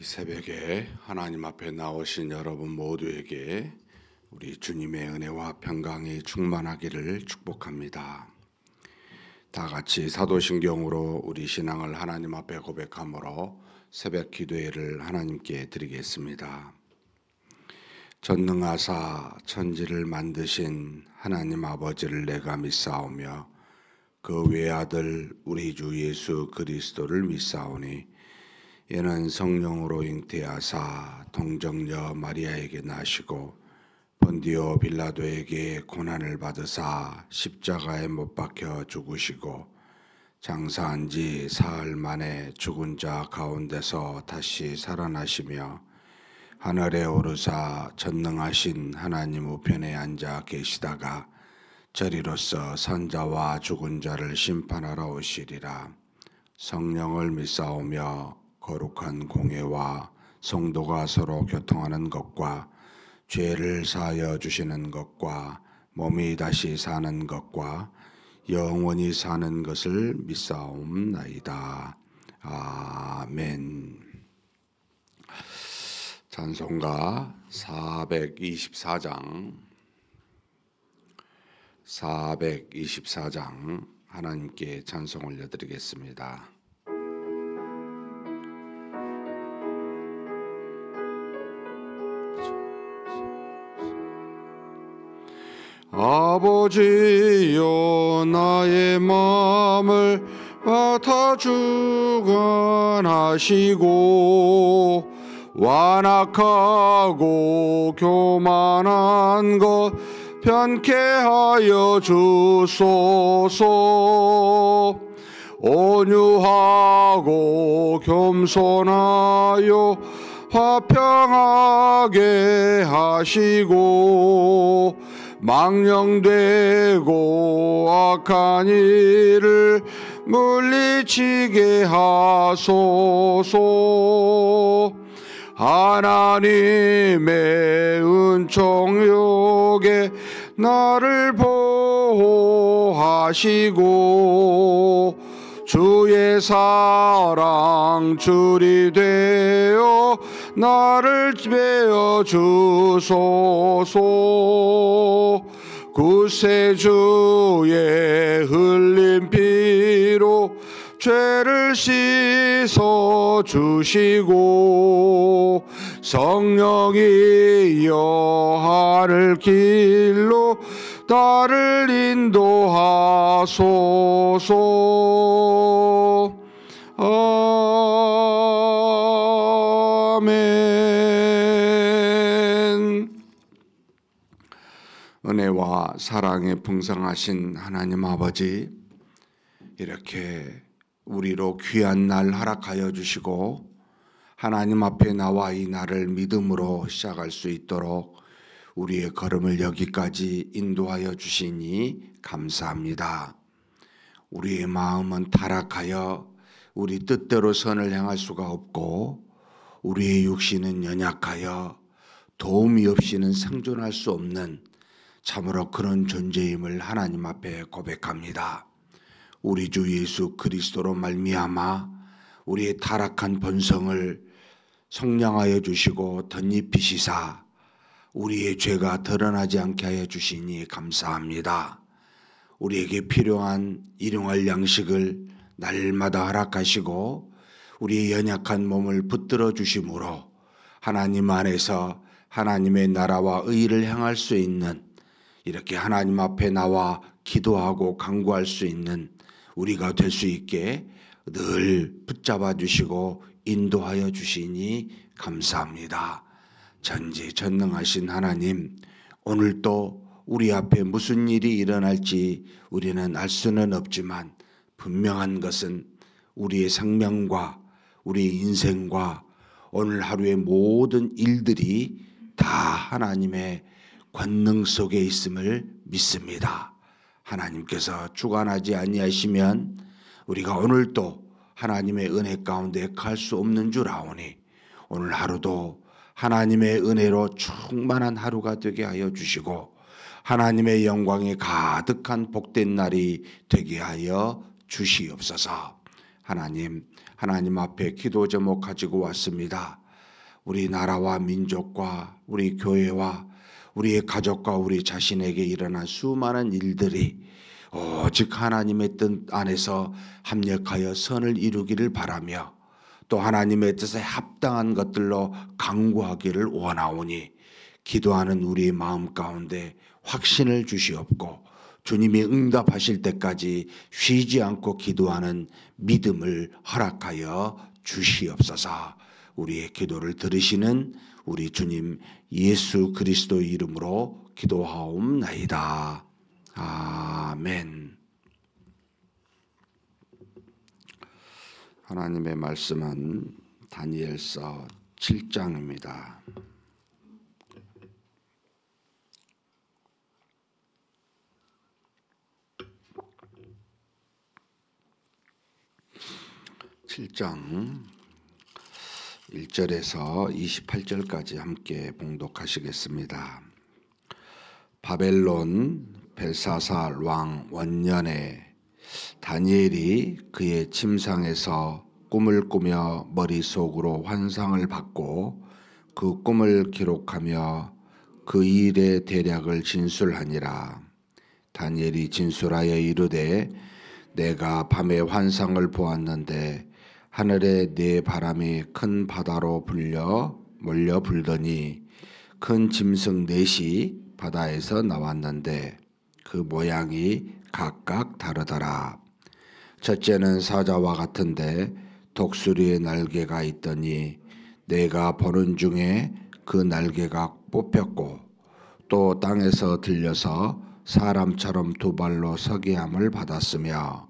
새벽에 하나님 앞에 나오신 여러분 모두에게 우리 주님의 은혜와 평강이 충만하기를 축복합니다. 다 같이 사도신경으로 우리 신앙을 하나님 앞에 고백함으로 새벽 기도회를 하나님께 드리겠습니다. 전능하사 천지를 만드신 하나님 아버지를 내가 믿사오며 그 외아들 우리 주 예수 그리스도를 믿사오니 이는 성령으로 잉태하사 동정녀 마리아에게 나시고 본디오 빌라도에게 고난을 받으사 십자가에 못 박혀 죽으시고 장사한 지 사흘 만에 죽은 자 가운데서 다시 살아나시며 하늘에 오르사 전능하신 하나님 우편에 앉아 계시다가 저리로서 산자와 죽은 자를 심판하러 오시리라. 성령을 믿사오며 거룩한 공예와 성도가 서로 교통하는 것과 죄를 사하여 주시는 것과 몸이 다시 사는 것과 영원히 사는 것을 믿사옵나이다. 아멘. 찬송가 424장 하나님께 찬송 올려드리겠습니다. 아버지여 나의 마음을 맡아 주관하시고 완악하고 교만한 것 편케 하여 주소서. 온유하고 겸손하여 화평하게 하시고 망령되고 악한 일을 물리치게 하소서. 하나님의 은총욕에 나를 보호하시고 주의 사랑 줄이 되어 나를 베어 주소서. 구세주의 흘린 피로 죄를 씻어 주시고 성령이여 하늘 길로 나를 인도하소서. 아멘. 은혜와 사랑에 풍성하신 하나님 아버지, 이렇게 우리로 귀한 날 허락하여 주시고 하나님 앞에 나와 이 날을 믿음으로 시작할 수 있도록 우리의 걸음을 여기까지 인도하여 주시니 감사합니다. 우리의 마음은 타락하여 우리 뜻대로 선을 행할 수가 없고 우리의 육신은 연약하여 도움이 없이는 생존할 수 없는 참으로 그런 존재임을 하나님 앞에 고백합니다. 우리 주 예수 그리스도로 말미암아 우리의 타락한 본성을 성량하여 주시고 덧입히시사 우리의 죄가 드러나지 않게 하여 주시니 감사합니다. 우리에게 필요한 일용할 양식을 날마다 허락하시고 우리의 연약한 몸을 붙들어 주심으로 하나님 안에서 하나님의 나라와 의를 행할 수 있는, 이렇게 하나님 앞에 나와 기도하고 간구할 수 있는 우리가 될 수 있게 늘 붙잡아 주시고 인도하여 주시니 감사합니다. 전지전능하신 하나님, 오늘도 우리 앞에 무슨 일이 일어날지 우리는 알 수는 없지만 분명한 것은 우리의 생명과 우리의 인생과 오늘 하루의 모든 일들이 다 하나님의 권능 속에 있음을 믿습니다. 하나님께서 주관하지 아니하시면 우리가 오늘도 하나님의 은혜 가운데 갈 수 없는 줄 아오니 오늘 하루도 하나님의 은혜로 충만한 하루가 되게 하여 주시고 하나님의 영광이 가득한 복된 날이 되게 하여 주시옵소서. 하나님 앞에 기도 제목 가지고 왔습니다. 우리 나라와 민족과 우리 교회와 우리의 가족과 우리 자신에게 일어난 수많은 일들이 오직 하나님의 뜻 안에서 합력하여 선을 이루기를 바라며 또 하나님의 뜻에 합당한 것들로 강구하기를 원하오니 기도하는 우리의 마음 가운데 확신을 주시옵고 주님이 응답하실 때까지 쉬지 않고 기도하는 믿음을 허락하여 주시옵소서. 우리의 기도를 들으시는 우리 주님 예수 그리스도 이름으로 기도하옵나이다. 아멘. 하나님의 말씀은 다니엘서 7장입니다. (7장) 1절에서 28절까지 함께 봉독하시겠습니다. 바벨론 벨사살 왕 원년에 다니엘이 그의 침상에서 꿈을 꾸며 머릿속으로 환상을 받고 그 꿈을 기록하며 그 일의 대략을 진술하니라. 다니엘이 진술하여 이르되 내가 밤에 환상을 보았는데 하늘에 네 바람이 큰 바다로 몰려 불더니 큰 짐승 넷이 바다에서 나왔는데 그 모양이 각각 다르더라. 첫째는 사자와 같은데 독수리의 날개가 있더니 내가 보는 중에 그 날개가 뽑혔고 또 땅에서 들려서 사람처럼 두 발로 서게 함을 받았으며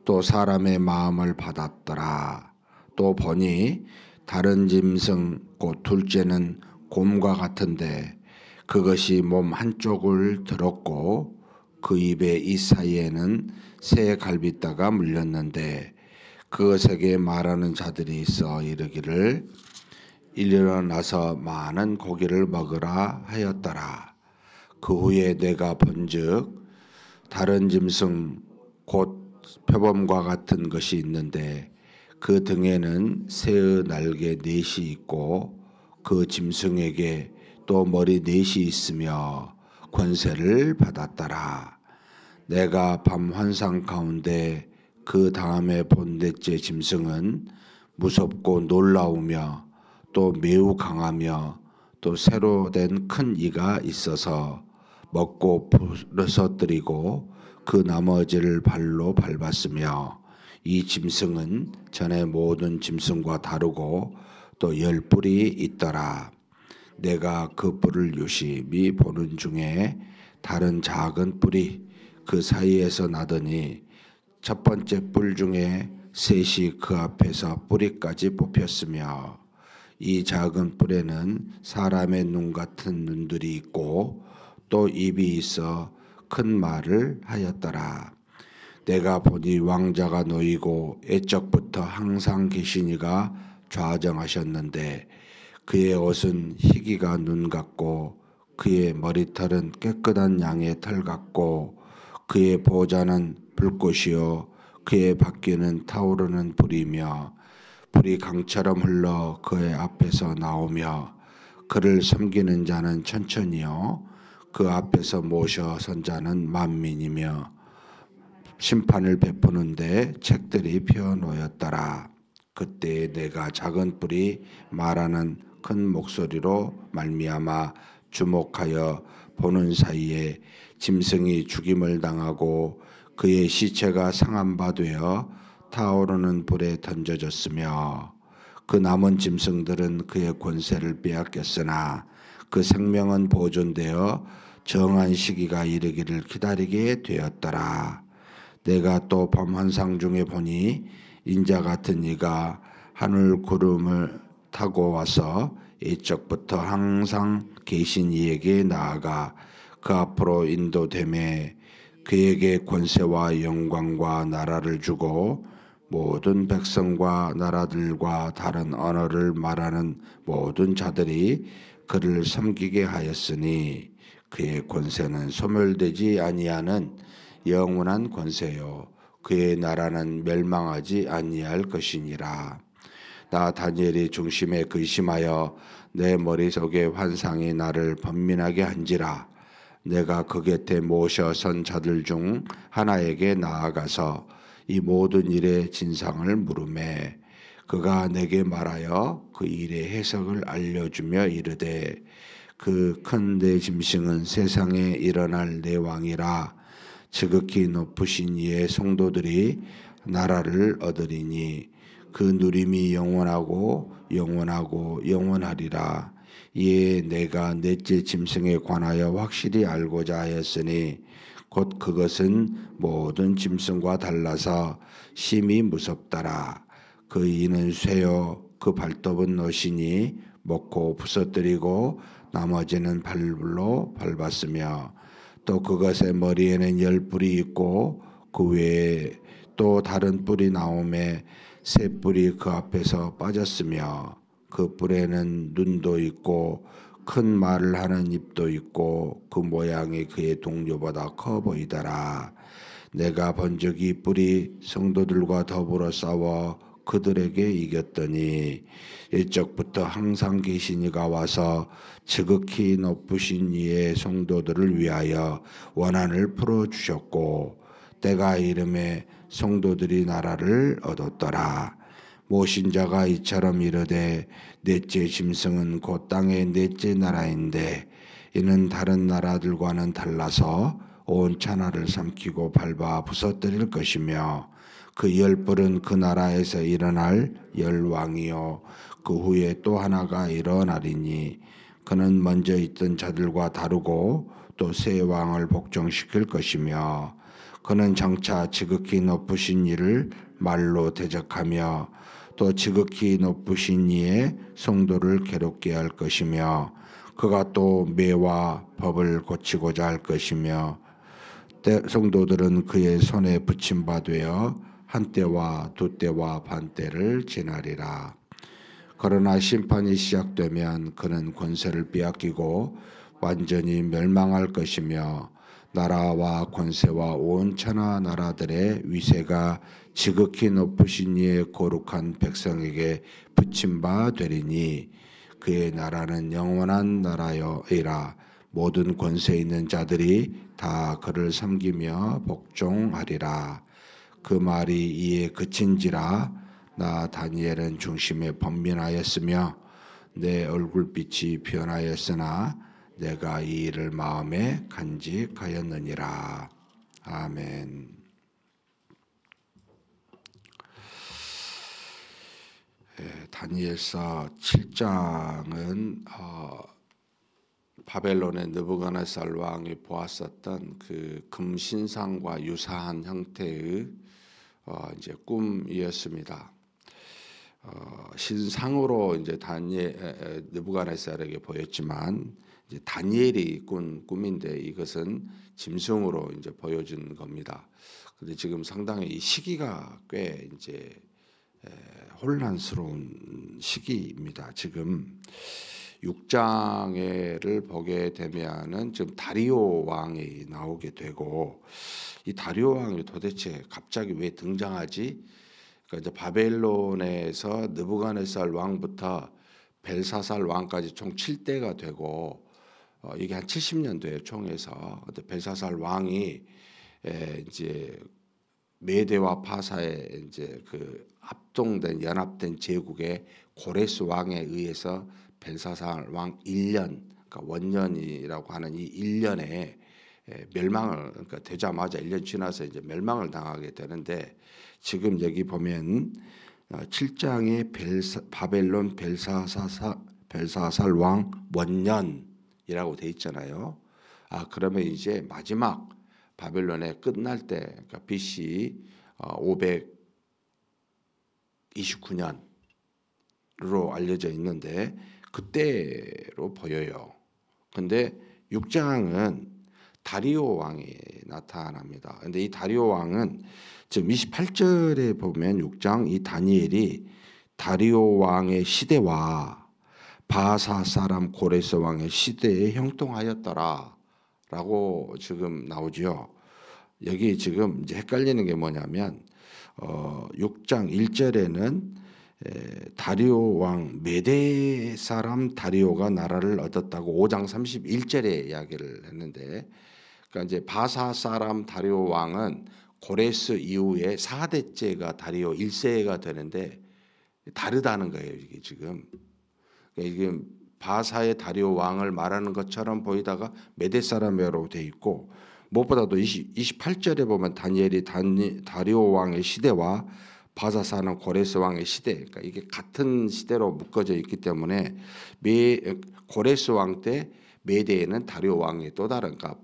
또 사람의 마음을 받았더라. 또 보니 다른 짐승 곧 둘째는 곰과 같은데 그것이 몸 한쪽을 들었고 그 입의 이 사이에는 새 갈빗다가 물렸는데 그것에게 말하는 자들이 있어 이르기를 일어나서 많은 고기를 먹으라 하였더라. 그 후에 내가 본즉 다른 짐승 곧 표범과 같은 것이 있는데 그 등에는 새의 날개 넷이 있고 그 짐승에게 또 머리 넷이 있으며 권세를 받았더라. 내가 밤 환상 가운데 그 다음에 본 넷째 짐승은 무섭고 놀라우며 또 매우 강하며 또 새로 된 큰 이가 있어서 먹고 부서뜨리고 그 나머지를 발로 밟았으며 이 짐승은 전에 모든 짐승과 다르고 또 10뿔이 있더라. 내가 그 뿔을 유심히 보는 중에 다른 작은 뿔이 그 사이에서 나더니 첫 번째 뿔 중에 셋이 그 앞에서 뿌리까지 뽑혔으며 이 작은 뿔에는 사람의 눈 같은 눈들이 있고 또 입이 있어 큰 말을 하였더라. 내가 보니 왕자가 놓이고 애적부터 항상 계시니가 좌정하셨는데 그의 옷은 희기가 눈 같고 그의 머리털은 깨끗한 양의 털 같고 그의 보좌는 불꽃이요 그의 바퀴는 타오르는 불이며 불이 강처럼 흘러 그의 앞에서 나오며 그를 섬기는 자는 천천히요 그 앞에서 모셔 선 자는 만민이며 심판을 베푸는데 책들이 펴놓였더라. 그때 내가 작은 뿔이 말하는 큰 목소리로 말미암아 주목하여 보는 사이에 짐승이 죽임을 당하고 그의 시체가 상한 바 되어 타오르는 불에 던져졌으며 그 남은 짐승들은 그의 권세를 빼앗겼으나 그 생명은 보존되어 정한 시기가 이르기를 기다리게 되었더라. 내가 또 밤 환상 중에 보니 인자 같은 이가 하늘 구름을 타고 와서 이쪽부터 항상 계신 이에게 나아가 그 앞으로 인도되매 그에게 권세와 영광과 나라를 주고 모든 백성과 나라들과 다른 언어를 말하는 모든 자들이 그를 섬기게 하였으니 그의 권세는 소멸되지 아니하는 영원한 권세요 그의 나라는 멸망하지 아니할 것이니라. 나 다니엘이 중심에 근심하여 내 머릿속에 환상이 나를 번민하게 한지라. 내가 그 곁에 모셔 선 자들 중 하나에게 나아가서 이 모든 일의 진상을 물으매 그가 내게 말하여 그 일의 해석을 알려주며 이르되 그 큰 내 짐승은 세상에 일어날 내 왕이라. 지극히 높으신 이의 성도들이 나라를 얻으리니 그 누림이 영원하고 영원하고 영원하리라. 이에 내가 넷째 짐승에 관하여 확실히 알고자 하였으니 곧 그것은 모든 짐승과 달라서 심히 무섭더라. 그 이는 쇠요 그 발톱은 노시니 먹고 부서뜨리고 나머지는 발로 밟았으며 또 그것의 머리에는 10뿔이 있고 그 외에 또 다른 뿔이 나오매 새 뿔이 그 앞에서 빠졌으며 그 뿔에는 눈도 있고 큰 말을 하는 입도 있고 그 모양이 그의 동료보다 커 보이더라. 내가 본즉 이 뿔이 성도들과 더불어 싸워 그들에게 이겼더니 일적부터 항상 계신 이가 와서 지극히 높으신 이의 성도들을 위하여 원한을 풀어주셨고 때가 이름에 성도들이 나라를 얻었더라. 모신 자가 이처럼 이르되 넷째 짐승은 곧 땅의 넷째 나라인데 이는 다른 나라들과는 달라서 온 천하를 삼키고 밟아 부서뜨릴 것이며 그 10뿔은 그 나라에서 일어날 10왕이요 그 후에 또 하나가 일어나리니 그는 먼저 있던 자들과 다르고 또 새 왕을 복종시킬 것이며 그는 장차 지극히 높으신 이를 말로 대적하며 또 지극히 높으신 이의 성도를 괴롭게 할 것이며 그가 또 매와 법을 고치고자 할 것이며 성도들은 그의 손에 붙임 바 되어 한 때와 두 때와 반 때를 지나리라. 그러나 심판이 시작되면 그는 권세를 빼앗기고 완전히 멸망할 것이며 나라와 권세와 온 천하 나라들의 위세가 지극히 높으신 이의 거룩한 백성에게 붙임 바 되리니 그의 나라는 영원한 나라여이라. 모든 권세 있는 자들이 다 그를 섬기며 복종하리라. 그 말이 이에 그친지라. 나 다니엘은 중심에 번민하였으며 내 얼굴빛이 변하였으나 내가 이 일을 마음에 간직하였느니라. 아멘. 다니엘서 7장은 바벨론의 느부갓네살 왕이 보았었던 그 금신상과 유사한 형태의 이제 꿈이었습니다. 신상으로 이제 느부갓네살에게 보였지만 이제 다니엘이 꾼 꿈인데 이것은 짐승으로 이제 보여준 겁니다. 근데 지금 상당히 이 시기가 꽤 이제 혼란스러운 시기입니다. 지금 6장을 보게 되면은 지금 다리오 왕이 나오게 되고 이 다리오 왕이 도대체 갑자기 왜 등장하지? 그러니까 이제 바벨론에서 느부갓네살 왕부터 벨사살 왕까지 총 7대가 되고 이게 한 70년도에 총해서 벨사살 왕이 이제 메대와 파사의 이제 그 합동된 연합된 제국의 고레스 왕에 의해서 벨사살 왕 1년, 그러니까 원년이라고 하는 이 1년에 멸망을 그러니까 되자마자 1년 지나서 이제 멸망을 당하게 되는데 지금 여기 보면 7장에 바벨론 벨사살 왕 원년이라고 돼 있잖아요. 그러면 이제 마지막 바벨론에 끝날 때 그러니까 BC 529년으로 알려져 있는데 그때로 보여요. 근데 6장은 다리오 왕이 나타납니다. 근데 이 다리오 왕은 지금 28절에 보면 6장 이 다니엘이 다리오 왕의 시대와 바사 사람 고레스 왕의 시대에 형통하였더라라고 지금 나오죠. 여기 지금 이제 헷갈리는 게 뭐냐면 6장 1절에는 다리오 왕 메대 사람 다리오가 나라를 얻었다고 5장 31절에 이야기를 했는데, 그러니까 이제 바사 사람 다리오 왕은 고레스 이후에 4대째가 다리오 1세가 되는데 다르다는 거예요. 이게 지금 이게 바사의 다리오 왕을 말하는 것처럼 보이다가 메대 사람이라고 돼 있고, 무엇보다도 28절에 보면 다니엘이 다리오 왕의 시대와 바사 사는 고레스 왕의 시대, 그러니까 이게 같은 시대로 묶어져 있기 때문에 고레스 왕 때 메대에는 다리오 왕의 또 다른, 그러니까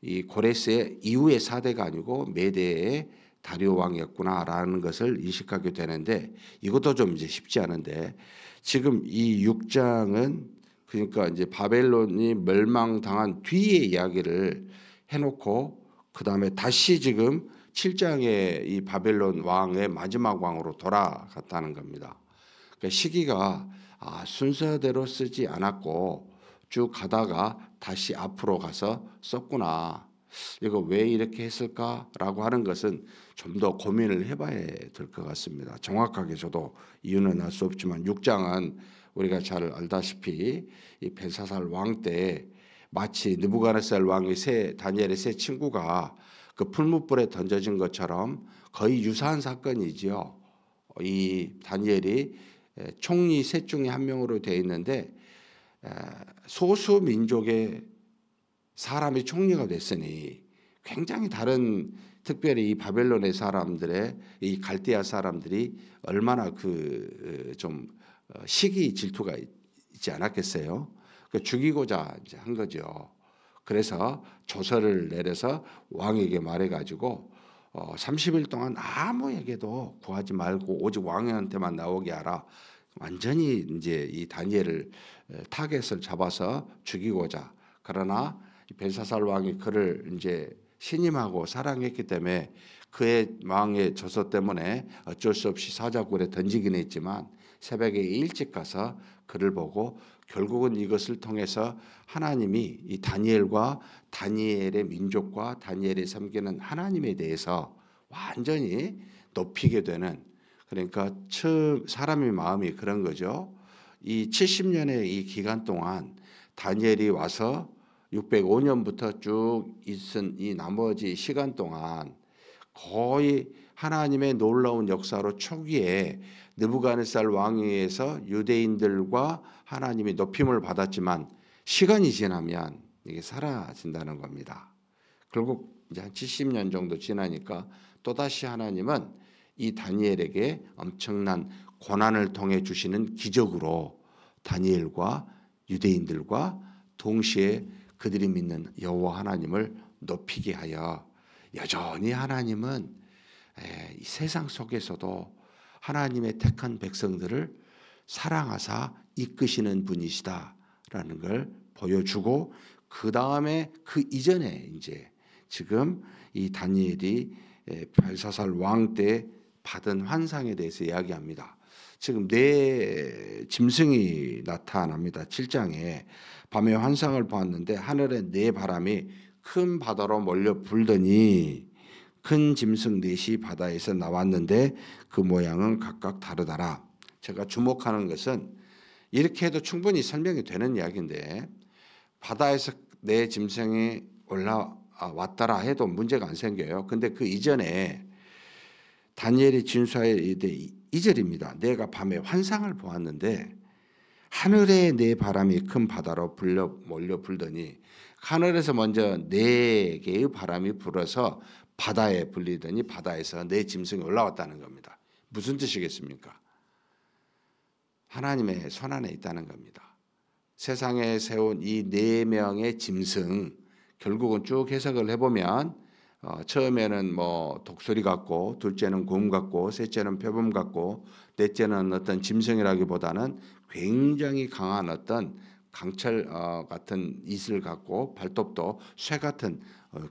이 고레스의 이후의 4대가 아니고 메대의 다리오 왕이었구나라는 것을 인식하게 되는데, 이것도 좀 이제 쉽지 않은데, 지금 이 6장은 그러니까 이제 바벨론이 멸망당한 뒤의 이야기를 해놓고 그 다음에 다시 지금 7장에 이 바벨론 왕의 마지막 왕으로 돌아갔다는 겁니다. 그러니까 시기가 순서대로 쓰지 않았고 쭉 가다가 다시 앞으로 가서 썼구나. 이거 왜 이렇게 했을까라고 하는 것은 좀 더 고민을 해봐야 될 것 같습니다. 정확하게 저도 이유는 알 수 없지만 6장은 우리가 잘 알다시피 이 벨사살 왕 때 마치 느부갓네살 왕의 다니엘의 세 친구가 그 풀무불에 던져진 것처럼 거의 유사한 사건이지요. 이 다니엘이 총리 셋 중에 한 명으로 되어 있는데 소수 민족의 사람이 총리가 됐으니 굉장히 다른, 특별히 이 바벨론의 사람들의 이 갈대아 사람들이 얼마나 좀 시기 질투가 있지 않았겠어요. 죽이고자 이제 한 거죠. 그래서 조서를 내려서 왕에게 말해가지고 30일 동안 아무에게도 구하지 말고 오직 왕한테만 나오게 하라. 완전히 이제 이 다니엘을 타겟을 잡아서 죽이고자. 그러나 벨사살 왕이 그를 이제 신임하고 사랑했기 때문에 그의 왕의 조서 때문에 어쩔 수 없이 사자굴에 던지긴 했지만 새벽에 일찍 가서 그를 보고 결국은 이것을 통해서 하나님이 이 다니엘과 다니엘의 민족과 다니엘이 섬기는 하나님에 대해서 완전히 높이게 되는, 그러니까 처음 사람의 마음이 그런 거죠. 이 70년의 이 기간 동안 다니엘이 와서 605년부터 쭉 있은 이 나머지 시간 동안 거의 하나님의 놀라운 역사로 초기에 느부갓네살 왕에 의해서 유대인들과 하나님이 높임을 받았지만 시간이 지나면 이게 사라진다는 겁니다. 결국 이제 한 70년 정도 지나니까 또다시 하나님은 이 다니엘에게 엄청난 고난을 통해 주시는 기적으로 다니엘과 유대인들과 동시에 그들이 믿는 여호와 하나님을 높이게 하여 여전히 하나님은 이 세상 속에서도 하나님의 택한 백성들을 사랑하사 이끄시는 분이시다라는 걸 보여주고, 그 다음에 그 이전에 이제 지금 이 다니엘이 벨사살 왕 때 받은 환상에 대해서 이야기합니다. 지금 네 짐승이 나타납니다. 7장에 밤에 환상을 보았는데 하늘에 네 바람이 큰 바다로 몰려 불더니 큰 짐승 넷이 바다에서 나왔는데 그 모양은 각각 다르더라. 제가 주목하는 것은 이렇게 해도 충분히 설명이 되는 이야기인데, 바다에서 네 짐승이 올라왔더라 해도 문제가 안 생겨요. 근데 그 이전에 다니엘이 진수하여 2절입니다. 내가 밤에 환상을 보았는데 하늘에 네 바람이 큰 바다로 몰려 불더니, 하늘에서 먼저 네 개의 바람이 불어서 바다에 불리더니 바다에서 네 짐승이 올라왔다는 겁니다. 무슨 뜻이겠습니까? 하나님의 손안에 있다는 겁니다. 세상에 세운 이 네 명의 짐승, 결국은 쭉 해석을 해보면 처음에는 뭐 독수리 같고, 둘째는 곰 같고, 셋째는 표범 같고, 넷째는 어떤 짐승이라기보다는 굉장히 강한 어떤 강철 같은 이슬 같고, 발톱도 쇠 같은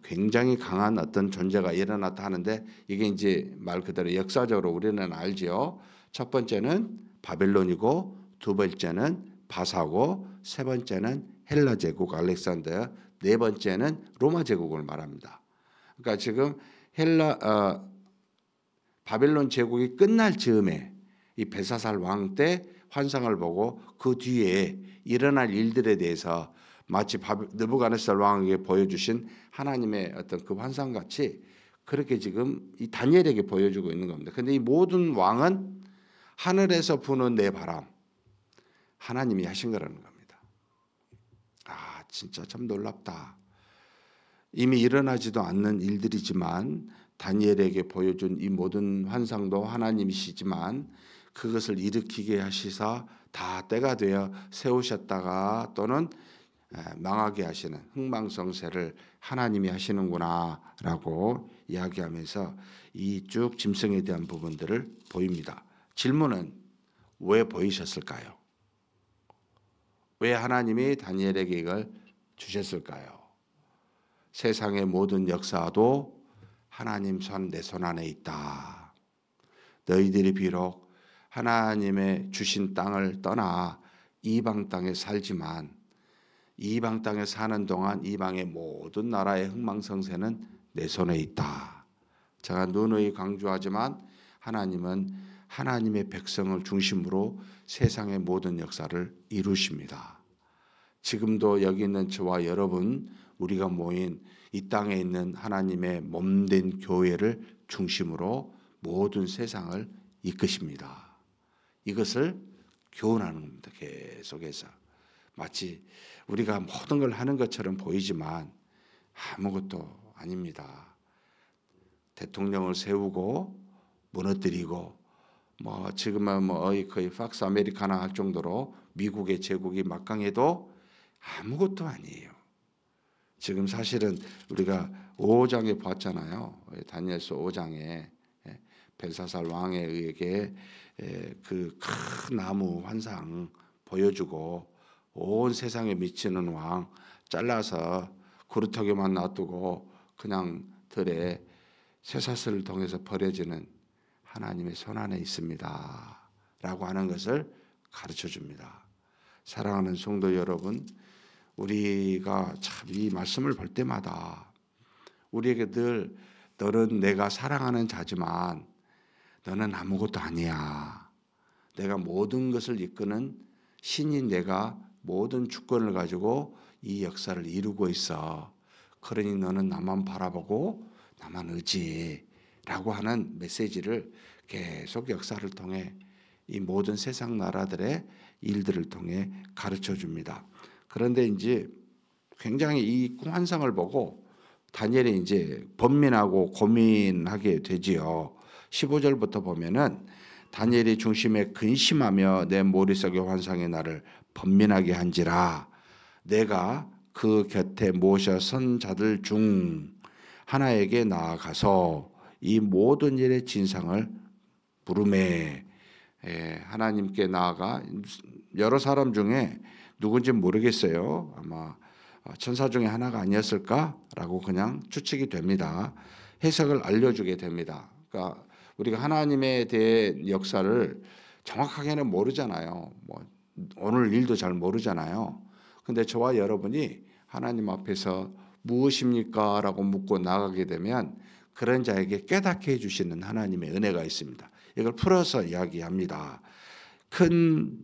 굉장히 강한 어떤 존재가 일어났다 하는데, 이게 이제 말 그대로 역사적으로 우리는 알죠. 첫 번째는 바벨론이고, 두 번째는 바사고, 세 번째는 헬라 제국 알렉산더, 네 번째는 로마 제국을 말합니다. 그러니까 지금 바벨론 제국이 끝날 즈음에 이 벨사살 왕 때 환상을 보고 그 뒤에 일어날 일들에 대해서 마치 느부갓네살 왕에게 보여주신 하나님의 어떤 그 환상같이 그렇게 지금 이 다니엘에게 보여주고 있는 겁니다. 그런데 이 모든 왕은 하늘에서 부는 내 바람 하나님이 하신 거라는 겁니다. 아, 진짜 참 놀랍다. 이미 일어나지도 않는 일들이지만 다니엘에게 보여준 이 모든 환상도 하나님이시지만 그것을 일으키게 하시사 다 때가 되어 세우셨다가 또는 망하게 하시는 흥망성쇠를 하나님이 하시는구나라고 이야기하면서 이 쭉 짐승에 대한 부분들을 보입니다. 질문은 왜 보이셨을까요? 왜 하나님이 다니엘에게 이걸 주셨을까요? 세상의 모든 역사도 하나님 내 손 안에 있다. 너희들이 비록 하나님의 주신 땅을 떠나 이방 땅에 살지만 이방 땅에 사는 동안 이방의 모든 나라의 흥망성쇠는 내 손에 있다. 제가 누누이 강조하지만 하나님은 하나님의 백성을 중심으로 세상의 모든 역사를 이루십니다. 지금도 여기 있는 저와 여러분 우리가 모인 이 땅에 있는 하나님의 몸된 교회를 중심으로 모든 세상을 이끄십니다. 이것을 교훈하는 겁니다. 계속해서 마치 우리가 모든 걸 하는 것처럼 보이지만 아무것도 아닙니다. 대통령을 세우고 무너뜨리고 지금은 거의 팍스 아메리카나 할 정도로 미국의 제국이 막강해도 아무것도 아니에요. 지금 사실은 우리가 5장에 봤잖아요. 다니엘서 5장에 벨사살 왕에 의해 그 큰 나무 환상 보여주고 온 세상에 미치는 왕 잘라서 그루터기만 놔두고 그냥 들에 쇠사슬을 통해서 버려지는 하나님의 손 안에 있습니다 라고 하는 것을 가르쳐 줍니다. 사랑하는 성도 여러분, 우리가 참 이 말씀을 볼 때마다 우리에게 늘 너는 내가 사랑하는 자지만 너는 아무것도 아니야. 내가 모든 것을 이끄는 신인 내가 모든 주권을 가지고 이 역사를 이루고 있어. 그러니 너는 나만 바라보고 나만 의지라고 하는 메시지를 계속 역사를 통해 이 모든 세상 나라들의 일들을 통해 가르쳐 줍니다. 그런데 이제 굉장히 이 환상을 보고 다니엘이 이제 번민하고 고민하게 되지요. 15절부터 보면은 다니엘이 중심에 근심하며 내 머릿속의 환상이 나를 번민하게 한지라 내가 그 곁에 모셔 선 자들 중 하나에게 나아가서 이 모든 일의 진상을 물으매 하나님께 나아가 여러 사람 중에 누군지 모르겠어요. 아마 천사 중에 하나가 아니었을까라고 그냥 추측이 됩니다. 해석을 알려주게 됩니다. 그러니까 우리가 하나님에 대해 역사를 정확하게는 모르잖아요. 오늘 일도 잘 모르잖아요. 근데 저와 여러분이 하나님 앞에서 무엇입니까? 라고 묻고 나가게 되면 그런 자에게 깨닫게 해주시는 하나님의 은혜가 있습니다. 이걸 풀어서 이야기합니다.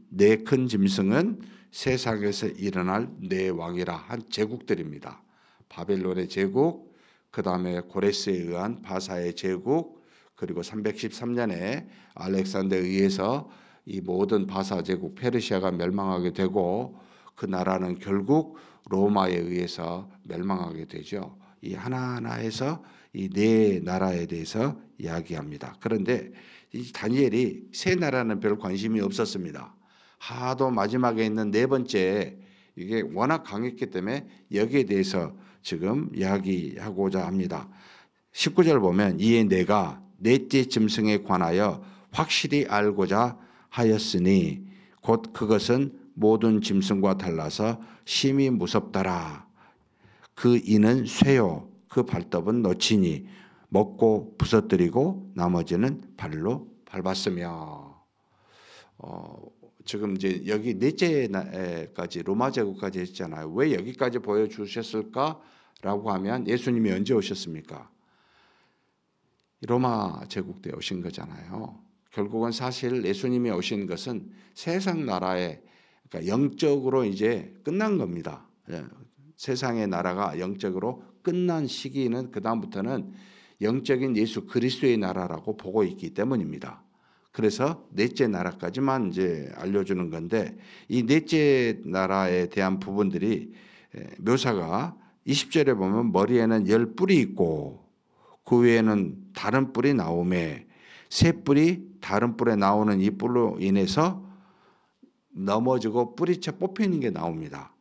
네 큰 짐승은 세상에서 일어날 네 왕이라 한 제국들입니다. 바벨론의 제국, 그 다음에 고레스에 의한 바사의 제국, 그리고 313년에 알렉산더에 의해서 이 모든 바사 제국 페르시아가 멸망하게 되고 그 나라는 결국 로마에 의해서 멸망하게 되죠. 이 하나하나에서 이 네 나라에 대해서 이야기합니다. 그런데 이 다니엘이 세 나라는 별 관심이 없었습니다. 하도 마지막에 있는 네 번째 이게 워낙 강했기 때문에 여기에 대해서 지금 이야기하고자 합니다. 19절 보면 이에 내가 넷째 짐승에 관하여 확실히 알고자 하였으니 곧 그것은 모든 짐승과 달라서 심히 무섭더라. 그 이는 쇠요 그 발톱은 너치니 먹고 부서뜨리고 나머지는 발로 밟았으며 지금 이제 여기 넷째까지 로마 제국까지 했잖아요. 왜 여기까지 보여주셨을까라고 하면 예수님이 언제 오셨습니까? 로마 제국 때 오신 거잖아요. 결국은 사실 예수님이 오신 것은 세상 나라에 그러니까 영적으로 이제 끝난 겁니다. 세상의 나라가 영적으로 끝난 시기는 그다음부터는 영적인 예수 그리스도의 나라라고 보고 있기 때문입니다. 그래서 넷째 나라까지만 이제 알려주는 건데 이 넷째 나라에 대한 부분들이 묘사가 20절에 보면 머리에는 10뿔이 있고 그 외에는 다른 뿔이 나오매 새 뿔이 다른 뿔에 나오는 이 뿔로 인해서 넘어지고 뿌리채 뽑히는 게 나옵니다.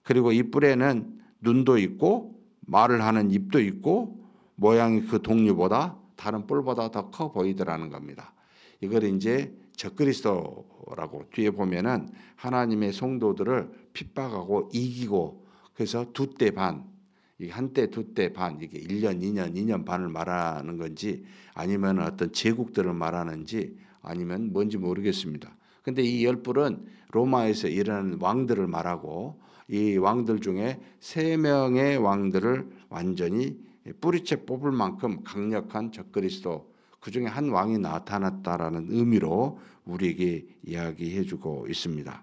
그리고 이 뿔에는 눈도 있고 말을 하는 입도 있고 모양이 그 동류보다 다른 뿔보다 더 커 보이더라는 겁니다. 이걸 이제 적그리스도라고 뒤에 보면은 하나님의 성도들을 핍박하고 이기고 그래서 두 때 반, 이게 한때 두 때 반, 이게 1년, 2년 반을 말하는 건지 아니면 어떤 제국들을 말하는지 아니면 뭔지 모르겠습니다. 근데 이 10뿔은 로마에서 일어나는 왕들을 말하고 이 왕들 중에 3명의 왕들을 완전히 뿌리채 뽑을 만큼 강력한 적그리스도 그 중에 한 왕이 나타났다라는 의미로 우리에게 이야기해주고 있습니다.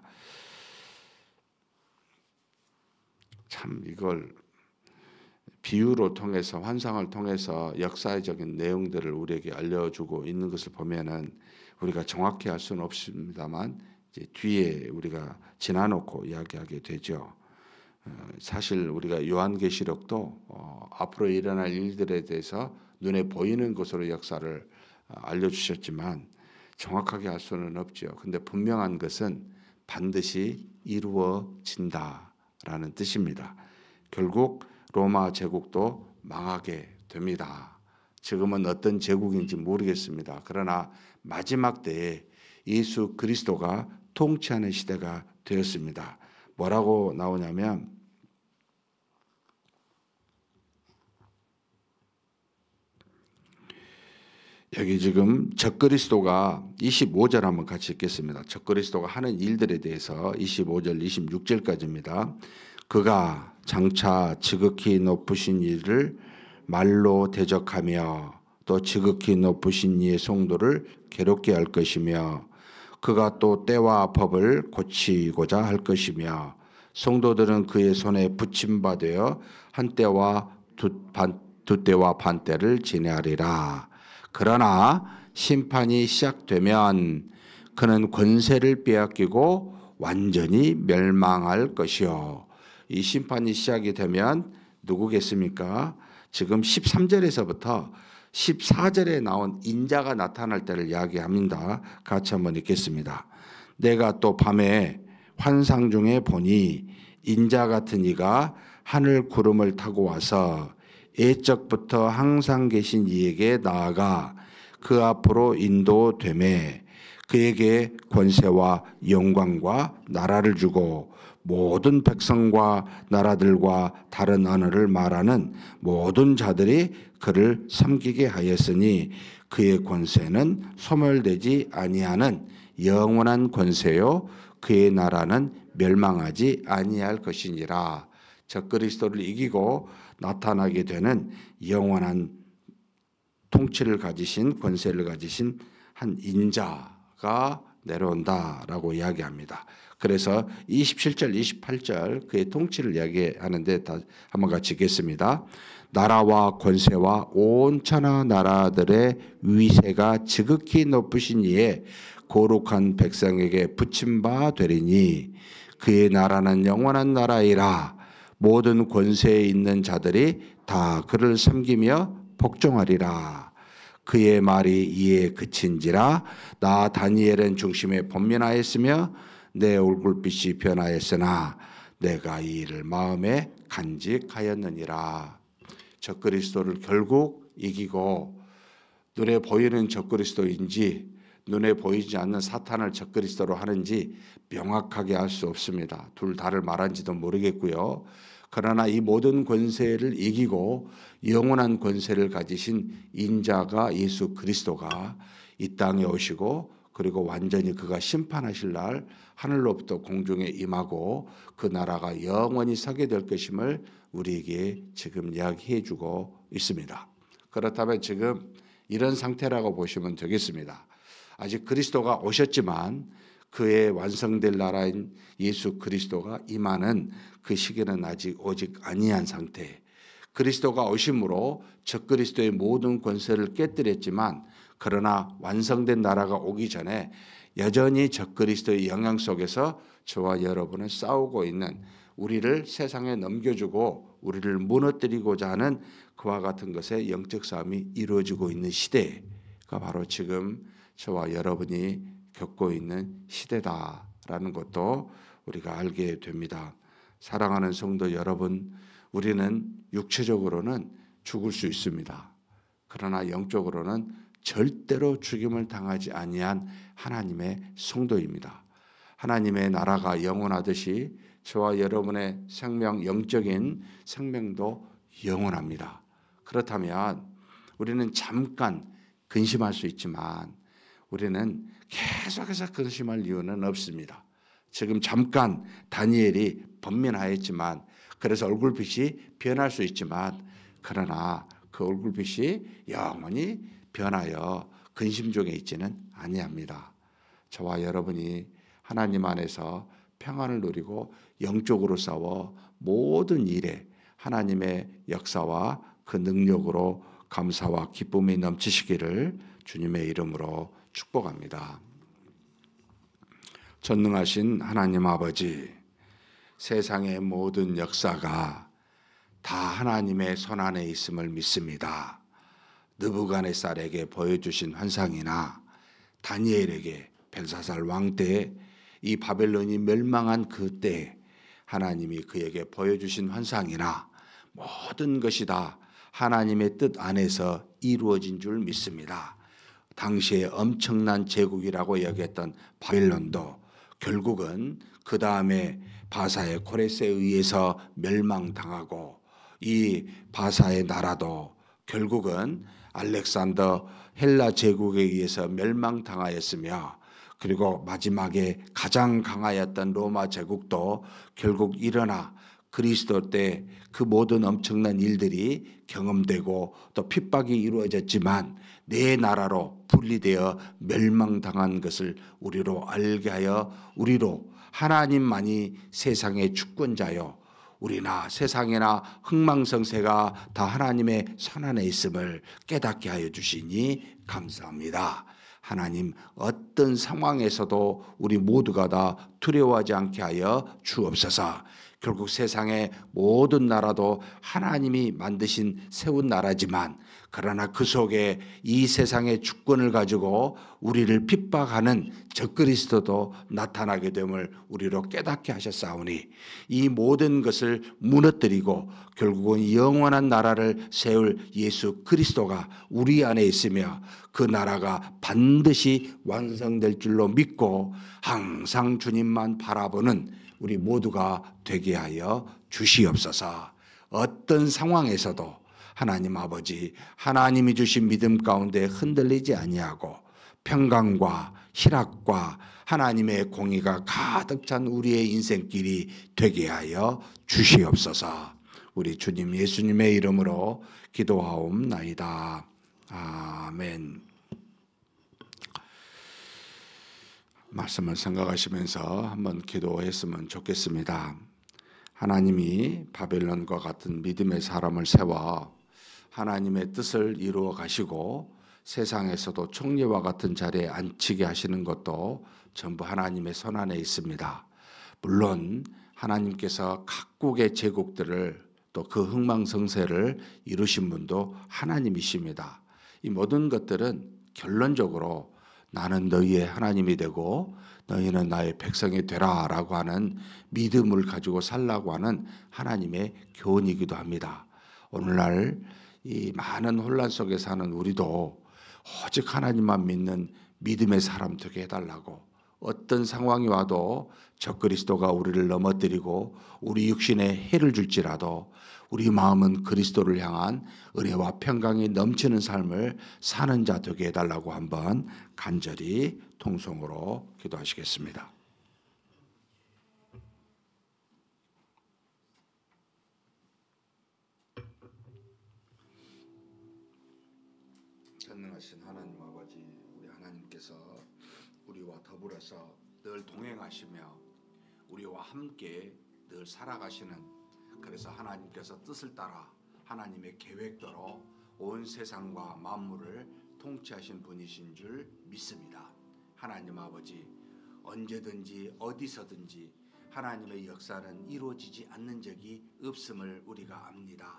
참 이걸 비유로 통해서 환상을 통해서 역사적인 내용들을 우리에게 알려주고 있는 것을 보면은 우리가 정확히 할 수는 없습니다만 이제 뒤에 우리가 지나놓고 이야기하게 되죠. 사실 우리가 요한계시록도 앞으로 일어날 일들에 대해서 눈에 보이는 것으로 역사를 알려주셨지만 정확하게 할 수는 없죠. 근데 분명한 것은 반드시 이루어진다라는 뜻입니다. 결국 로마 제국도 망하게 됩니다. 지금은 어떤 제국인지 모르겠습니다. 그러나 마지막 때에 예수 그리스도가 통치하는 시대가 되었습니다. 뭐라고 나오냐면 여기 지금 적그리스도가 25절 한번 같이 읽겠습니다. 적그리스도가 하는 일들에 대해서 25절 26절까지입니다. 그가 장차 지극히 높으신 이를 말로 대적하며 또 지극히 높으신 이의 성도를 괴롭게 할 것이며 그가 또 때와 법을 고치고자 할 것이며 성도들은 그의 손에 붙임바 되어 한 때와 두 때와 반 때를 지내하리라. 그러나 심판이 시작되면 그는 권세를 빼앗기고 완전히 멸망할 것이요. 이 심판이 시작이 되면 누구겠습니까? 지금 13절에서부터 14절에 나온 인자가 나타날 때를 이야기합니다. 같이 한번 읽겠습니다. 내가 또 밤에 환상 중에 보니 인자 같은 이가 하늘 구름을 타고 와서 옛적부터 항상 계신 이에게 나아가 그 앞으로 인도되매 그에게 권세와 영광과 나라를 주고 모든 백성과 나라들과 다른 언어를 말하는 모든 자들이 그를 섬기게 하였으니 그의 권세는 소멸되지 아니하는 영원한 권세요 그의 나라는 멸망하지 아니할 것이니라. 적그리스도를 이기고 나타나게 되는 영원한 통치를 가지신 권세를 가지신 한 인자가 내려온다라고 이야기합니다. 그래서 27절, 28절 그의 통치를 이야기하는데 한번 같이 읽겠습니다. 나라와 권세와 온 천하 나라들의 위세가 지극히 높으신 이에 거룩한 백성에게 붙임바 되리니 그의 나라는 영원한 나라이라. 모든 권세에 있는 자들이 다 그를 섬기며 복종하리라. 그의 말이 이에 그친지라. 나 다니엘은 중심에 번민하였으며 내 얼굴빛이 변하였으나 내가 이 일을 마음에 간직하였느니라. 적그리스도를 결국 이기고 눈에 보이는 적그리스도인지 눈에 보이지 않는 사탄을 적그리스도로 하는지 명확하게 알 수 없습니다. 둘 다를 말한지도 모르겠고요. 그러나 이 모든 권세를 이기고 영원한 권세를 가지신 인자가 예수 그리스도가 이 땅에 오시고 그리고 완전히 그가 심판하실 날 하늘로부터 공중에 임하고 그 나라가 영원히 서게 될 것임을 우리에게 지금 이야기해 주고 있습니다. 그렇다면 지금 이런 상태라고 보시면 되겠습니다. 아직 그리스도가 오셨지만 그의 완성될 나라인 예수 그리스도가 임하는 그 시기는 아직 오직 아니한 상태. 그리스도가 오심으로 적그리스도의 모든 권세를 깨뜨렸지만 그러나 완성된 나라가 오기 전에 여전히 적그리스도의 영향 속에서 저와 여러분은 싸우고 있는, 우리를 세상에 넘겨주고 우리를 무너뜨리고자 하는 그와 같은 것의 영적 싸움이 이루어지고 있는 시대가 바로 지금 저와 여러분이 겪고 있는 시대다라는 것도 우리가 알게 됩니다. 사랑하는 성도 여러분, 우리는 육체적으로는 죽을 수 있습니다. 그러나 영적으로는 절대로 죽임을 당하지 아니한 하나님의 성도입니다. 하나님의 나라가 영원하듯이 저와 여러분의 생명, 영적인 생명도 영원합니다. 그렇다면 우리는 잠깐 근심할 수 있지만 우리는 계속해서 근심할 이유는 없습니다. 지금 잠깐 다니엘이 번민하였지만, 그래서 얼굴빛이 변할 수 있지만, 그러나 그 얼굴빛이 영원히 변하여 근심 중에 있지는 아니합니다. 저와 여러분이 하나님 안에서 평안을 누리고 영적으로 싸워 모든 일에 하나님의 역사와 그 능력으로 감사와 기쁨이 넘치시기를 주님의 이름으로 축복합니다. 전능하신 하나님 아버지, 세상의 모든 역사가 다 하나님의 손안에 있음을 믿습니다. 느부갓네살에게 보여주신 환상이나 다니엘에게 벨사살 왕 때 이 바벨론이 멸망한 그때 하나님이 그에게 보여주신 환상이나 모든 것이 다 하나님의 뜻 안에서 이루어진 줄 믿습니다. 당시에 엄청난 제국이라고 여겼던 바벨론도 결국은 그 다음에 바사의 코레스에 의해서 멸망당하고, 이 바사의 나라도 결국은 알렉산더 헬라 제국에 의해서 멸망당하였으며, 그리고 마지막에 가장 강하였던 로마 제국도 결국 일어나 그리스도 때 그 모든 엄청난 일들이 경험되고 또 핍박이 이루어졌지만 네 나라로 분리되어 멸망당한 것을 우리로 알게 하여 우리로 하나님만이 세상의 주권자요, 우리나 세상이나 흥망성쇠가 다 하나님의 손안에 있음을 깨닫게 하여 주시니 감사합니다. 하나님, 어떤 상황에서도 우리 모두가 다 두려워하지 않게 하여 주옵소서. 결국 세상의 모든 나라도 하나님이 만드신 세운 나라지만, 그러나 그 속에 이 세상의 주권을 가지고 우리를 핍박하는 적그리스도도 나타나게 됨을 우리로 깨닫게 하셨사오니, 이 모든 것을 무너뜨리고 결국은 영원한 나라를 세울 예수 그리스도가 우리 안에 있으며 그 나라가 반드시 완성될 줄로 믿고 항상 주님만 바라보는 우리 모두가 되게 하여 주시옵소서. 어떤 상황에서도 하나님 아버지, 하나님이 주신 믿음 가운데 흔들리지 아니하고 평강과 희락과 하나님의 공의가 가득 찬 우리의 인생길이 되게 하여 주시옵소서. 우리 주님 예수님의 이름으로 기도하옵나이다. 아멘. 말씀을 생각하시면서 한번 기도했으면 좋겠습니다. 하나님이 바벨론과 같은 믿음의 사람을 세워 하나님의 뜻을 이루어 가시고 세상에서도 총리와 같은 자리에 앉히게 하시는 것도 전부 하나님의 손안에 있습니다. 물론 하나님께서 각국의 제국들을 또 그 흥망성쇠를 이루신 분도 하나님이십니다. 이 모든 것들은 결론적으로 나는 너희의 하나님이 되고 너희는 나의 백성이 되라 라고 하는 믿음을 가지고 살라고 하는 하나님의 교훈이기도 합니다. 오늘날 이 많은 혼란 속에 사는 우리도 오직 하나님만 믿는 믿음의 사람 되게 해달라고, 어떤 상황이 와도 적그리스도가 우리를 넘어뜨리고 우리 육신에 해를 줄지라도 우리 마음은 그리스도를 향한 은혜와 평강이 넘치는 삶을 사는 자 되게 해달라고 한번 간절히 통성으로 기도하시겠습니다. 전능하신 하나님 아버지, 우리 하나님께서 더불어서 늘 동행하시며 우리와 함께 늘 살아가시는, 그래서 하나님께서 뜻을 따라 하나님의 계획대로 온 세상과 만물을 통치하신 분이신 줄 믿습니다. 하나님 아버지, 언제든지 어디서든지 하나님의 역사는 이루어지지 않는 적이 없음을 우리가 압니다.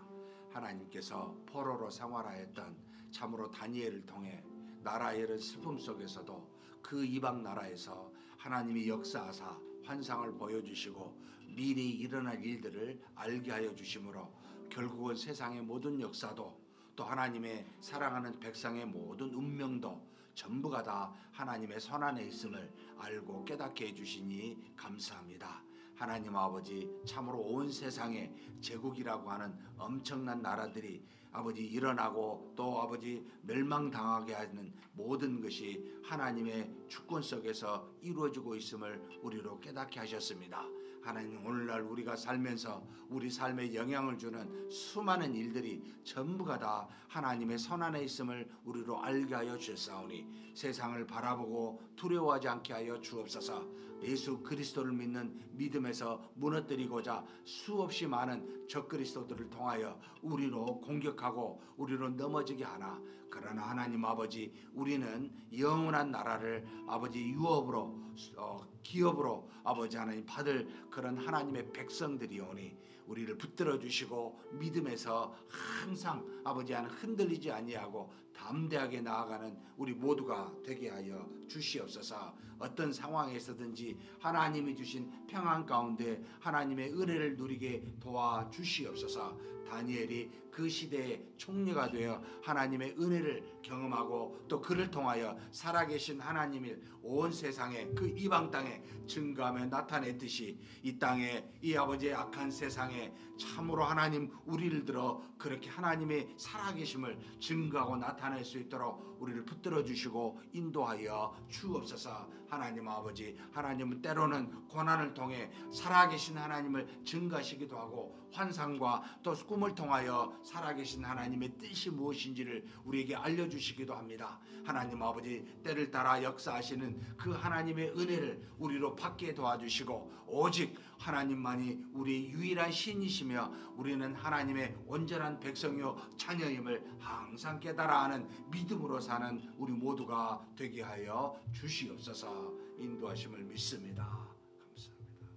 하나님께서 포로로 생활하였던 참으로 다니엘을 통해 나라의 이런 슬픔 속에서도 그 이방 나라에서 하나님이 역사하사 환상을 보여주시고 미리 일어날 일들을 알게 하여 주심으로 결국은 세상의 모든 역사도 또 하나님의 사랑하는 백성의 모든 운명도 전부가 다 하나님의 손안에 있음을 알고 깨닫게 해주시니 감사합니다. 하나님 아버지, 참으로 온 세상에 제국이라고 하는 엄청난 나라들이 아버지 일어나고 또 아버지 멸망당하게 하는 모든 것이 하나님의 주권 속에서 이루어지고 있음을 우리로 깨닫게 하셨습니다. 하나님, 오늘날 우리가 살면서 우리 삶에 영향을 주는 수많은 일들이 전부가 다 하나님의 손안에 있음을 우리로 알게 하여 주셨사오니 세상을 바라보고 두려워하지 않게 하여 주옵소서. 예수 그리스도를 믿는 믿음에서 무너뜨리고자 수없이 많은 적그리스도들을 통하여 우리로 공격하고 우리로 넘어지게 하나, 그러나 하나님 아버지, 우리는 영원한 나라를 아버지 유업으로 기업으로 아버지 하나님 받을 그런 하나님의 백성들이오니 우리를 붙들어 주시고 믿음에서 항상 아버지 하나님 흔들리지 아니하고 담대하게 나아가는 우리 모두가 되게 하여 주시옵소서. 어떤 상황에서든지 하나님이 주신 평안 가운데 하나님의 은혜를 누리게 도와주시옵소서. 다니엘이 그 시대의 총리가 되어 하나님의 은혜를 경험하고 또 그를 통하여 살아계신 하나님을 온 세상에 그 이방 땅에 증거하며 나타냈듯이 이 땅에 이 아버지의 악한 세상에 참으로 하나님 우리를 들어 그렇게 하나님의 살아계심을 증거하고 나타낼 수 있도록 우리를 붙들어 주시고 인도하여 주옵소서. 하나님 아버지, 하나님은 때로는 고난을 통해 살아계신 하나님을 증거하시기도 하고 환상과 또 꿈을 통하여 살아계신 하나님의 뜻이 무엇인지를 우리에게 알려주시기도 합니다. 하나님 아버지, 때를 따라 역사하시는 그 하나님의 은혜를 우리로 받게 도와주시고 오직 하나님만이 우리의 유일한 신이시며 우리는 하나님의 온전한 백성이요 자녀임을 항상 깨달아 하는 믿음으로 사는 우리 모두가 되게 하여 주시옵소서. 인도하심을 믿습니다. 감사합니다.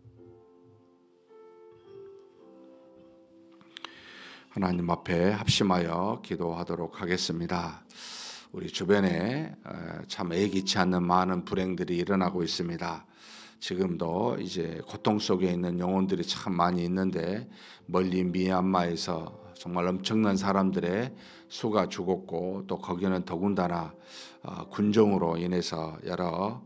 하나님 앞에 합심하여 기도하도록 하겠습니다. 우리 주변에 참 예기치 않는 많은 불행들이 일어나고 있습니다. 지금도 이제 고통 속에 있는 영혼들이 참 많이 있는데 멀리 미얀마에서 정말 엄청난 사람들의 수가 죽었고 또 거기는 더군다나 군정으로 인해서 여러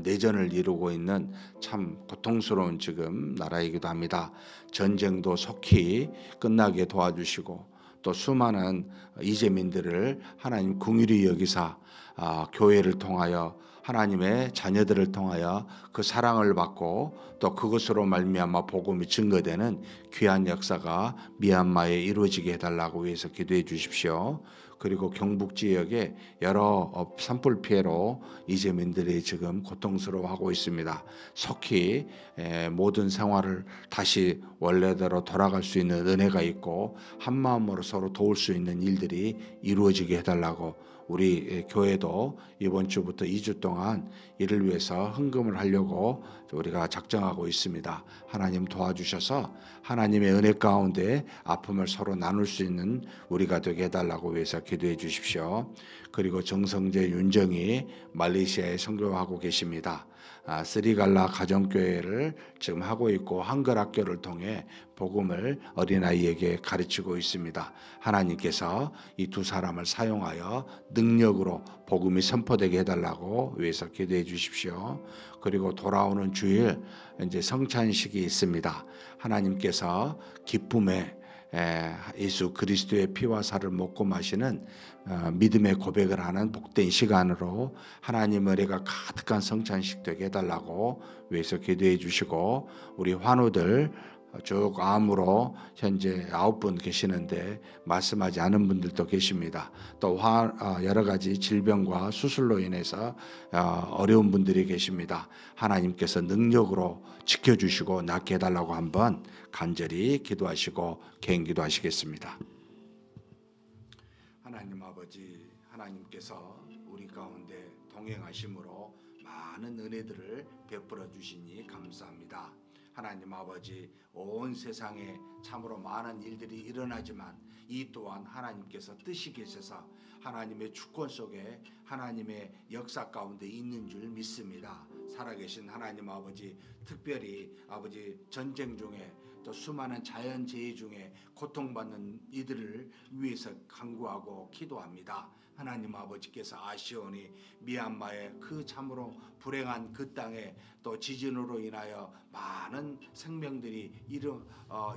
내전을 이루고 있는 참 고통스러운 지금 나라이기도 합니다. 전쟁도 속히 끝나게 도와주시고 또 수많은 이재민들을 하나님 긍휼히 여기사 교회를 통하여 하나님의 자녀들을 통하여 그 사랑을 받고 또 그것으로 말미암아 복음이 증거되는 귀한 역사가 미얀마에 이루어지게 해달라고 위해서 기도해 주십시오. 그리고 경북 지역에 여러 산불 피해로 이재민들이 지금 고통스러워하고 있습니다. 속히 모든 생활을 다시 원래대로 돌아갈 수 있는 은혜가 있고 한마음으로 서로 도울 수 있는 일들이 이루어지게 해달라고 우리 교회도 이번 주부터 2주 동안 이를 위해서 헌금을 하려고 우리가 작정하고 있습니다. 하나님 도와주셔서 하나님의 은혜 가운데 아픔을 서로 나눌 수 있는 우리가 되게 해달라고 위해서 기도해 주십시오. 그리고 정성재 윤정이 말레이시아에 선교하고 계십니다. 스리갈라 가정교회를 지금 하고 있고 한글학교를 통해 복음을 어린아이에게 가르치고 있습니다. 하나님께서 이 두 사람을 사용하여 능력으로 복음이 선포되게 해달라고 위해서 기도해 주십시오. 그리고 돌아오는 주일 이제 성찬식이 있습니다. 하나님께서 기쁨에 예수 그리스도의 피와 살을 먹고 마시는 믿음의 고백을 하는 복된 시간으로 하나님 은혜가 가득한 성찬식 되게 해달라고 위해서 기도해 주시고 우리 환우들 쭉 암으로 현재 9분 계시는데 말씀하지 않은 분들도 계십니다. 또 여러 가지 질병과 수술로 인해서 어려운 분들이 계십니다. 하나님께서 능력으로 지켜주시고 낫게 해달라고 한번 간절히 기도하시고 개인기도 하시겠습니다. 하나님 아버지, 하나님께서 우리 가운데 동행하심으로 많은 은혜들을 베풀어 주시니 감사합니다. 하나님 아버지, 온 세상에 참으로 많은 일들이 일어나지만 이 또한 하나님께서 뜻이 계셔서 하나님의 주권 속에 하나님의 역사 가운데 있는 줄 믿습니다. 살아계신 하나님 아버지, 특별히 아버지 전쟁 중에 또 수많은 자연재해 중에 고통받는 이들을 위해서 간구하고 기도합니다. 하나님 아버지께서 아시오니 미얀마의 그 참으로 불행한 그 땅에 또 지진으로 인하여 많은 생명들이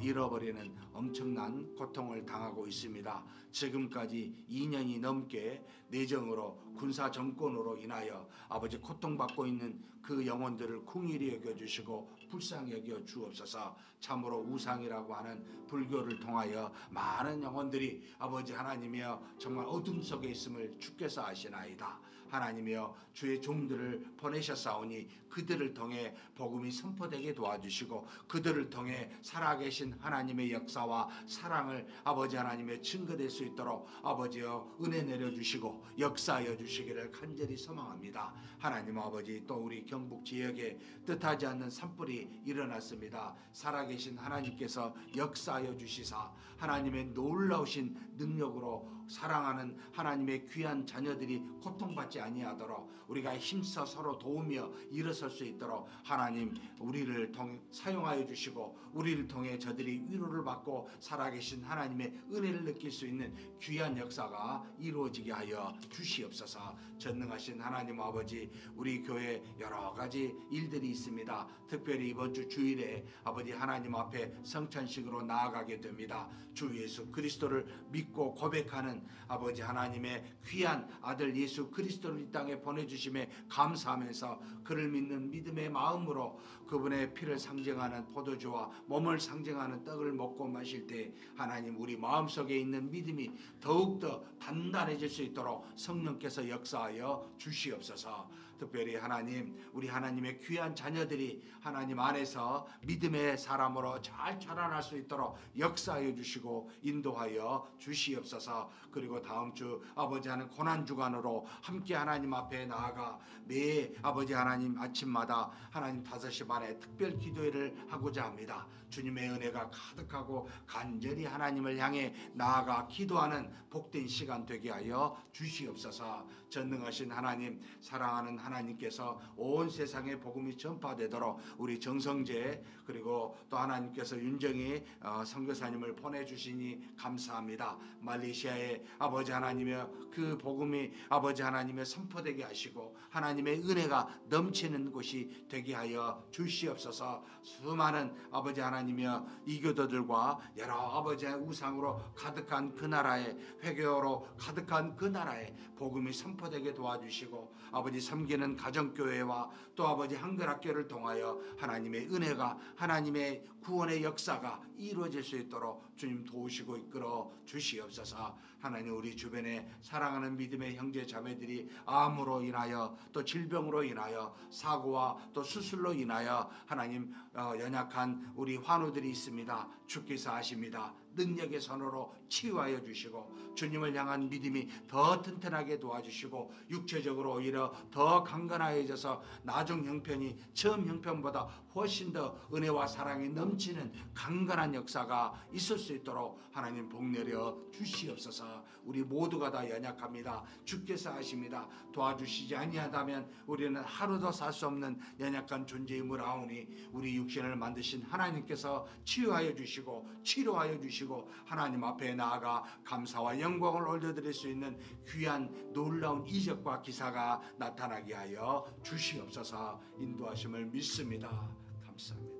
잃어버리는 엄청난 고통을 당하고 있습니다. 지금까지 2년이 넘게 내정으로 군사 정권으로 인하여 아버지 고통받고 있는 그 영혼들을 긍휼히 여겨주시고 불쌍히 여겨 주옵소서. 참으로 우상이라고 하는 불교를 통하여 많은 영혼들이 아버지 하나님이여 정말 어둠 속에 있음을 주께서 아시나이다. 하나님이여 주의 종들을 보내셨사오니 그들을 통해 복음이 선포되게 도와주시고 그들을 통해 살아계신 하나님의 역사와 사랑을 아버지 하나님의 증거될 수 있도록 아버지여 은혜 내려주시고 역사하여 주시기를 간절히 소망합니다. 하나님 아버지, 또 우리 경북 지역에 뜻하지 않는 산불이 일어났습니다. 살아계신 하나님께서 역사하여 주시사 하나님의 놀라우신 능력으로 사랑하는 하나님의 귀한 자녀들이 고통받지 아니하도록 우리가 힘써 서로 도우며 일어설 수 있도록 하나님 우리를 통해 사용하여 주시고 우리를 통해 저들이 위로를 받고 살아계신 하나님의 은혜를 느낄 수 있는 귀한 역사가 이루어지게 하여 주시옵소서. 전능하신 하나님 아버지, 우리 교회 여러 가지 일들이 있습니다. 특별히 이번 주 주일에 아버지 하나님 앞에 성찬식으로 나아가게 됩니다. 주 예수 그리스도를 믿고 고백하는 아버지 하나님의 귀한 아들 예수 그리스도를 이 땅에 보내주심에 감사하면서 그를 믿는 믿음의 마음으로 그분의 피를 상징하는 포도주와 몸을 상징하는 떡을 먹고 마실 때 하나님 우리 마음속에 있는 믿음이 더욱더 단단해질 수 있도록 성령께서 역사하여 주시옵소서. 특별히 하나님, 우리 하나님의 귀한 자녀들이 하나님 안에서 믿음의 사람으로 잘 자라날 수 있도록 역사하여 주시고 인도하여 주시옵소서. 그리고 다음 주 아버지 하는 고난주간으로 함께 하나님 앞에 나아가 매 아버지 하나님 아침마다 하나님 5시 반에 특별 기도회를 하고자 합니다. 주님의 은혜가 가득하고 간절히 하나님을 향해 나아가 기도하는 복된 시간 되게 하여 주시옵소서. 전능하신 하나님, 사랑하는 하나님께서 온 세상에 복음이 전파되도록 우리 정성재 그리고 또 하나님께서 윤정희 선교사님을 보내주시니 감사합니다. 말레이시아에 아버지 하나님의 그 복음이 아버지 하나님의 선포되게 하시고 하나님의 은혜가 넘치는 곳이 되게 하여 주시옵소서. 수많은 아버지 하나님의 이교도들과 여러 아버지의 우상으로 가득한 그 나라에 회개로 가득한 그 나라에 복음이 선포되게 도와주시고 아버지 섬기는 가정교회와 또 아버지 한글학교를 통하여 하나님의 은혜가 하나님의 구원의 역사가 이루어질 수 있도록 주님 도우시고 이끌어 주시옵소서. 하나님 우리 주변에 사랑하는 믿음의 형제 자매들이 암으로 인하여 또 질병으로 인하여 사고와 또 수술로 인하여 하나님 연약한 우리 환우들이 있습니다. 주께서 아십니다. 능력의 손으로 치유하여 주시고 주님을 향한 믿음이 더 튼튼하게 도와주시고 육체적으로 오히려 더 강건하여져서 나중 형편이 처음 형편보다 훨씬 더 은혜와 사랑이 넘치는 강건한 역사가 있을 수 있도록 하나님 복 내려 주시옵소서. 우리 모두가 다 연약합니다. 주께서 아십니다. 도와주시지 아니하다면 우리는 하루도 살 수 없는 연약한 존재임을 아오니 우리 육신을 만드신 하나님께서 치유하여 주시고 치료하여 주시고 하나님 앞에 나아가 감사와 영광을 올려드릴 수 있는 귀한 놀라운 이적과 기사가 나타나게 하여 주시옵소서. 인도하심을 믿습니다. 감사합니다.